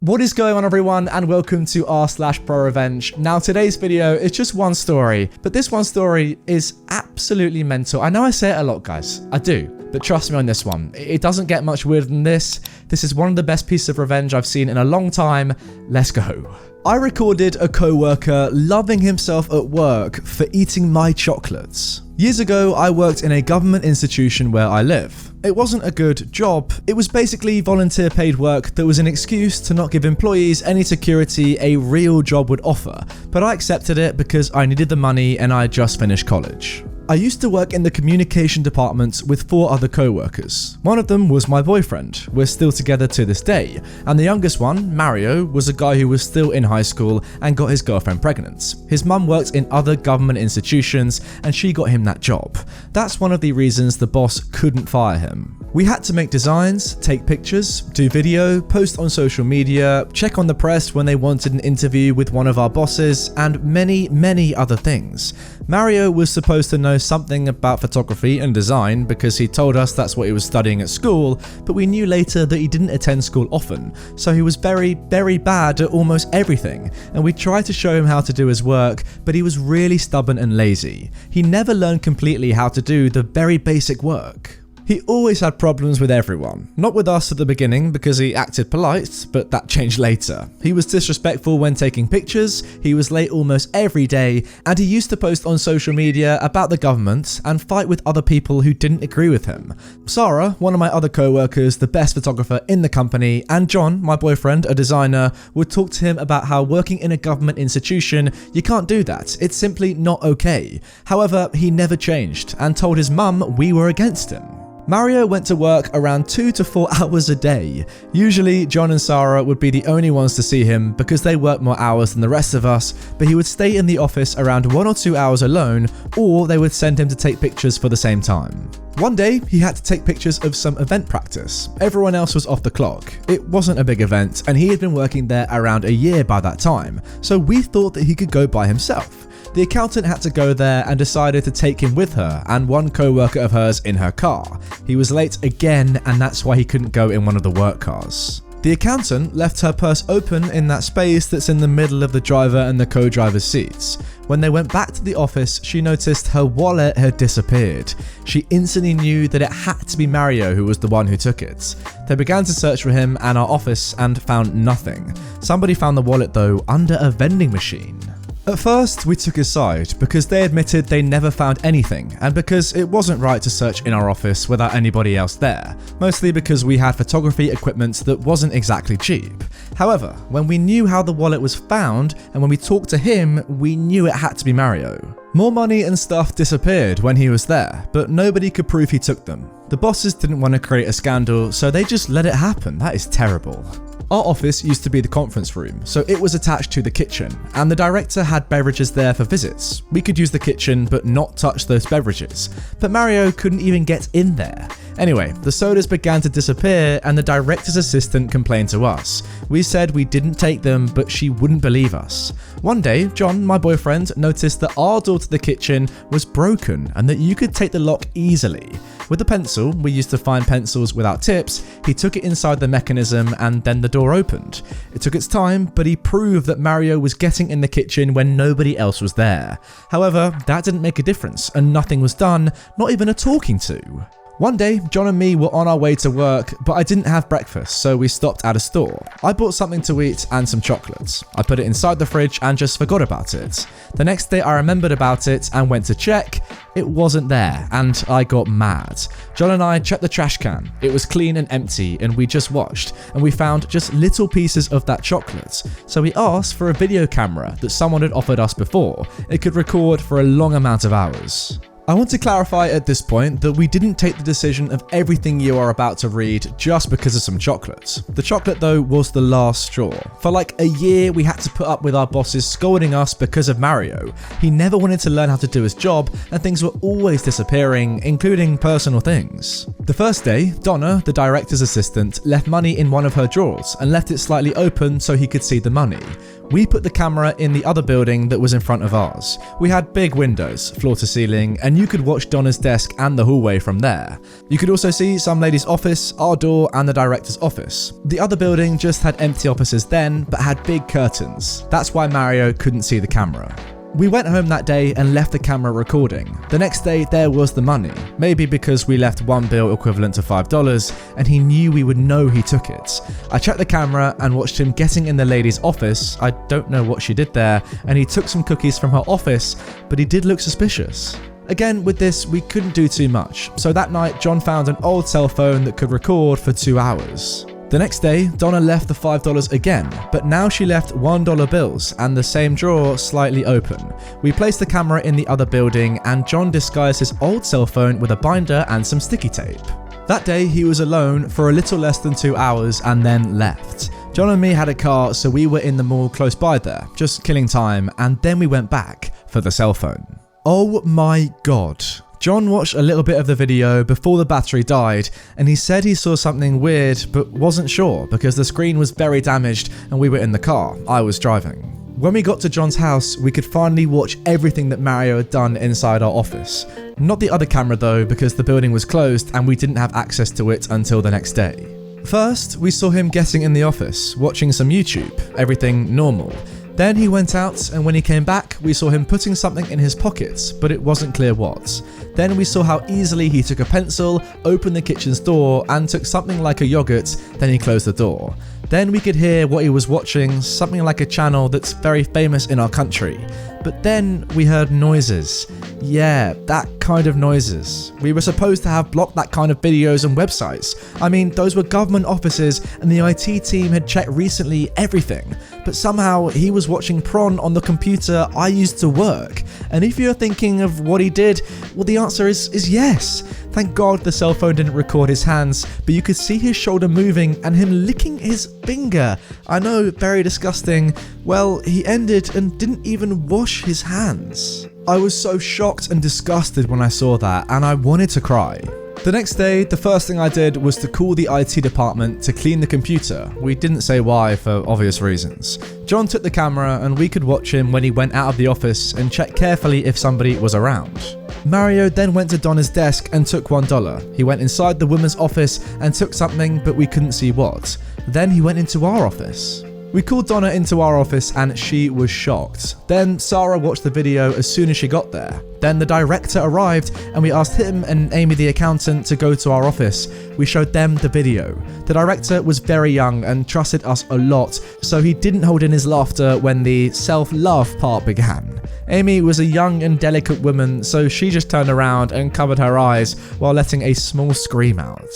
What is going on, everyone, and welcome to r/ProRevenge. Now, today's video is just one story, but this one story is absolutely mental. I know I say it a lot, guys. I do. But trust me on this one. It doesn't get much weirder than this. This is one of the best pieces of revenge I've seen in a long time. Let's go. I recorded a co-worker loving himself at work for eating my chocolates. Years ago, I worked in a government institution where I live. It wasn't a good job. It was basically volunteer paid work that was an excuse to not give employees any security a real job would offer, but I accepted it because I needed the money and I had just finished college. I used to work in the communication department with 4 other co-workers. One of them was my boyfriend. We're still together to this day. And the youngest one, Mario, was a guy who was still in high school and got his girlfriend pregnant. His mum worked in other government institutions and she got him that job. That's one of the reasons the boss couldn't fire him. We had to make designs, take pictures, do video, post on social media, check on the press when they wanted an interview with one of our bosses, and many other things. Mario was supposed to know something about photography and design because he told us that's what he was studying at school, but we knew later that he didn't attend school often, so he was very bad at almost everything, and we tried to show him how to do his work, but he was really stubborn and lazy. He never learned completely how to do the very basic work. He always had problems with everyone. Not with us at the beginning because he acted polite, but that changed later. He was disrespectful when taking pictures, he was late almost every day, and he used to post on social media about the government and fight with other people who didn't agree with him. Sarah, one of my other co-workers, the best photographer in the company, and John, my boyfriend, a designer, would talk to him about how working in a government institution, you can't do that. It's simply not okay. However, he never changed and told his mum we were against him. Mario went to work around 2 to 4 hours a day. Usually, John and Sarah would be the only ones to see him because they worked more hours than the rest of us, but he would stay in the office around 1 or 2 hours alone, or they would send him to take pictures for the same time. One day, he had to take pictures of some event practice. Everyone else was off the clock. It wasn't a big event, and he had been working there around a year by that time, so we thought that he could go by himself. The accountant had to go there and decided to take him with her and one co-worker of hers in her car. He was late again, and that's why he couldn't go in one of the work cars. The accountant left her purse open in that space that's in the middle of the driver and the co-driver's seats. When they went back to the office, she noticed her wallet had disappeared. She instantly knew that it had to be Mario who was the one who took it. They began to search for him and our office and found nothing. Somebody found the wallet though under a vending machine. At first, we took his side because they admitted they never found anything and because it wasn't right to search in our office without anybody else there, mostly because we had photography equipment that wasn't exactly cheap. However, when we knew how the wallet was found and when we talked to him, we knew it had to be Mario. More money and stuff disappeared when he was there, but nobody could prove he took them. The bosses didn't want to create a scandal, so they just let it happen. That is terrible. Our office used to be the conference room, so it was attached to the kitchen, and the director had beverages there for visits. We could use the kitchen but not touch those beverages, but Mario couldn't even get in there. Anyway, the sodas began to disappear and the director's assistant complained to us. We said we didn't take them, but she wouldn't believe us. One day, John, my boyfriend, noticed that our door to the kitchen was broken and that you could take the lock easily. With a pencil, we used to find pencils without tips, he took it inside the mechanism and then the door opened. It took its time, but he proved that Mario was getting in the kitchen when nobody else was there. However, that didn't make a difference and nothing was done, not even a talking to. One day, John and me were on our way to work, but I didn't have breakfast, so we stopped at a store. I bought something to eat and some chocolates. I put it inside the fridge and just forgot about it. The next day I remembered about it and went to check. It wasn't there, and I got mad. John and I checked the trash can. It was clean and empty, and we just watched, and we found just little pieces of that chocolate. So we asked for a video camera that someone had offered us before. It could record for a long amount of hours. I want to clarify at this point that we didn't take the decision of everything you are about to read just because of some chocolate. The chocolate though was the last straw. For like a year we had to put up with our bosses scolding us because of Mario. He never wanted to learn how to do his job and things were always disappearing, including personal things. The first day, Donna, the director's assistant, left money in one of her drawers and left it slightly open so he could see the money. We put the camera in the other building that was in front of ours. We had big windows, floor to ceiling, and you could watch Donna's desk and the hallway from there. You could also see some lady's office, our door, and the director's office. The other building just had empty offices then, but had big curtains. That's why Mario couldn't see the camera. We went home that day and left the camera recording. The next day, there was the money. Maybe because we left one bill equivalent to $5, and he knew we would know he took it. I checked the camera and watched him getting in the lady's office. I don't know what she did there, and he took some cookies from her office, but he did look suspicious. Again, with this, we couldn't do too much. So that night, John found an old cell phone that could record for 2 hours. The next day, Donna left the $5 again, but now she left $1 bills and the same drawer slightly open. We placed the camera in the other building and John disguised his old cell phone with a binder and some sticky tape. That day, he was alone for a little less than 2 hours and then left. John and me had a car, so we were in the mall close by there, just killing time, and then we went back for the cell phone. Oh my god. John watched a little bit of the video before the battery died, and he said he saw something weird but wasn't sure because the screen was very damaged and we were in the car. I was driving. When we got to John's house, we could finally watch everything that Mario had done inside our office. Not the other camera though, because the building was closed and we didn't have access to it until the next day. First, we saw him getting in the office, watching some YouTube, everything normal. Then he went out, and when he came back, we saw him putting something in his pockets, but it wasn't clear what. Then we saw how easily he took a pencil, opened the kitchen's door, and took something like a yogurt, then he closed the door. Then we could hear what he was watching, something like a channel that's very famous in our country. But then we heard noises. Yeah, that kind of noises. We were supposed to have blocked that kind of videos and websites. I mean, those were government offices and the IT team had checked recently everything. But somehow he was watching porn on the computer I used to work. And if you're thinking of what he did, well, the answer is yes. Thank God the cell phone didn't record his hands, but you could see his shoulder moving and him licking his finger. I know, very disgusting. Well, he ended and didn't even wash his hands. I was so shocked and disgusted when I saw that, and I wanted to cry. The next day, the first thing I did was to call the IT department to clean the computer. We didn't say why for obvious reasons. John took the camera and we could watch him when he went out of the office and check carefully if somebody was around. Mario then went to Donna's desk and took $1. He went inside the woman's office and took something, but we couldn't see what. Then he went into our office. We called Donna into our office and she was shocked. Then Sarah watched the video as soon as she got there. Then the director arrived and we asked him and Amy the accountant to go to our office. We showed them the video. The director was very young and trusted us a lot, so he didn't hold in his laughter when the self-love part began. Amy was a young and delicate woman, so she just turned around and covered her eyes while letting a small scream out.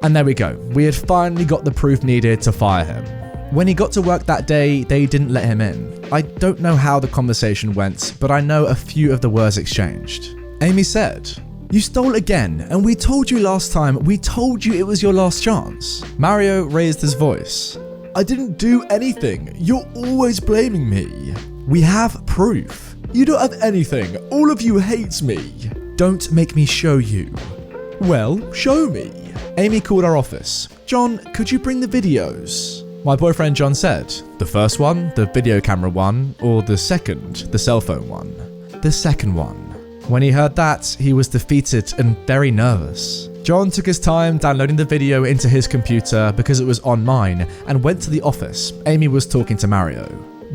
And there we go. We had finally got the proof needed to fire him. When he got to work that day, they didn't let him in. I don't know how the conversation went, but I know a few of the words exchanged. Amy said, "You stole again, and we told you last time, we told you it was your last chance." Mario raised his voice. "I didn't do anything. You're always blaming me." "We have proof." "You don't have anything. All of you hate me." "Don't make me show you." "Well, show me." Amy called our office. "John, could you bring the videos?" My boyfriend John said, "The first one, the video camera one, or the second, the cell phone one?" "The second one." When he heard that, he was defeated and very nervous. John took his time downloading the video into his computer because it was on mine and went to the office. Amy was talking to Mario.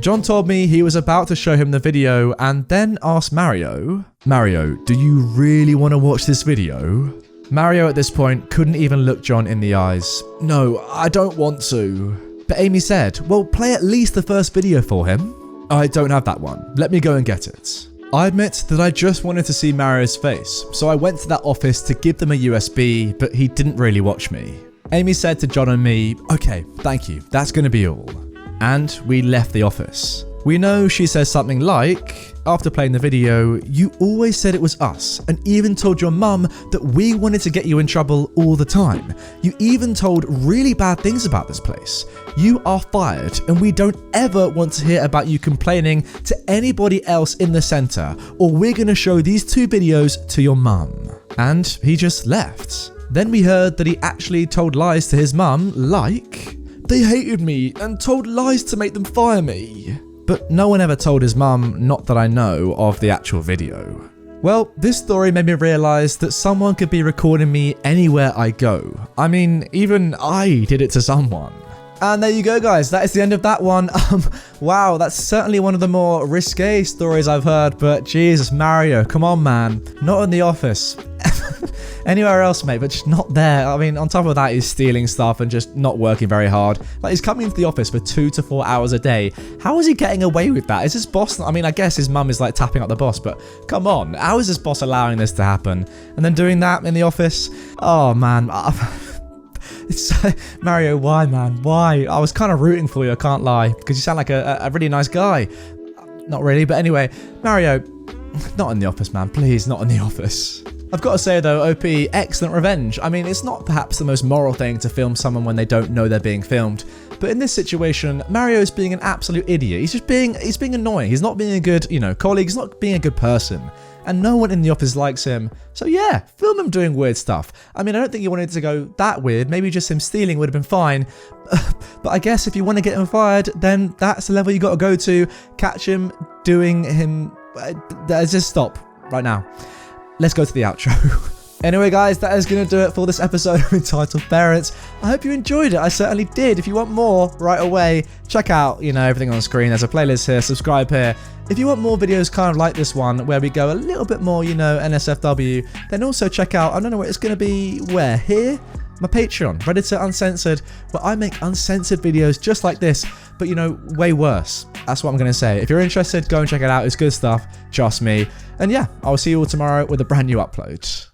John told me he was about to show him the video and then asked Mario, "Do you really want to watch this video?" Mario at this point couldn't even look John in the eyes. "No, I don't want to." But Amy said, "Well, play at least the first video for him." "I don't have that one. Let me go and get it." I admit that I just wanted to see Mario's face, so I went to that office to give them a USB, but he didn't really watch me. Amy said to John and me, "Okay, thank you, that's going to be all." And we left the office. We know she says something like, after playing the video, "You always said it was us and even told your mum that we wanted to get you in trouble all the time. You even told really bad things about this place. You are fired and we don't ever want to hear about you complaining to anybody else in the center, or we're going to show these 2 videos to your mum." And he just left. Then we heard that he actually told lies to his mum, like, "They hated me and told lies to make them fire me." but no one ever told his mum, not that I know, of the actual video. Well, this story made me realise that someone could be recording me anywhere I go. I mean, even I did it to someone. And there you go, guys. That is the end of that one. Wow, that's certainly one of the more risque stories I've heard, but Jesus, Mario, come on, man. Not in the office. Anywhere else, mate, but just not there. I mean, on top of that, he's stealing stuff and just not working very hard. Like, he's coming into the office for 2 to 4 hours a day. How is he getting away with that? Is his boss... I mean, I guess his mum is, like, tapping up the boss, but come on. How is his boss allowing this to happen? And then doing that in the office? Oh, man. It's Mario, why, man? Why? I was kind of rooting for you, I can't lie, because you sound like a really nice guy. Not really, but anyway, Mario, not in the office, man. Please, not in the office. I've got to say though, OP, excellent revenge. I mean, it's not perhaps the most moral thing to film someone when they don't know they're being filmed, but in this situation, Mario is being an absolute idiot. He's being annoying. He's not being a good, colleague. He's not being a good person. And no one in the office likes him. So yeah, film him doing weird stuff. I mean, I don't think you wanted to go that weird. Maybe just him stealing would have been fine. But I guess if you want to get him fired, then that's the level you got to go to. Catch him doing him. Just stop right now. Let's go to the outro. Anyway, guys, that is going to do it for this episode of Entitled Parents. I hope you enjoyed it. I certainly did. If you want more right away, check out, everything on the screen. There's a playlist here. Subscribe here. If you want more videos kind of like this one, where we go a little bit more, NSFW, then also check out, I don't know where it's going to be, where? Here? My Patreon, Redditor Uncensored, where I make uncensored videos just like this, but way worse. That's what I'm going to say. If you're interested, go and check it out. It's good stuff. Trust me. And yeah, I'll see you all tomorrow with a brand new upload.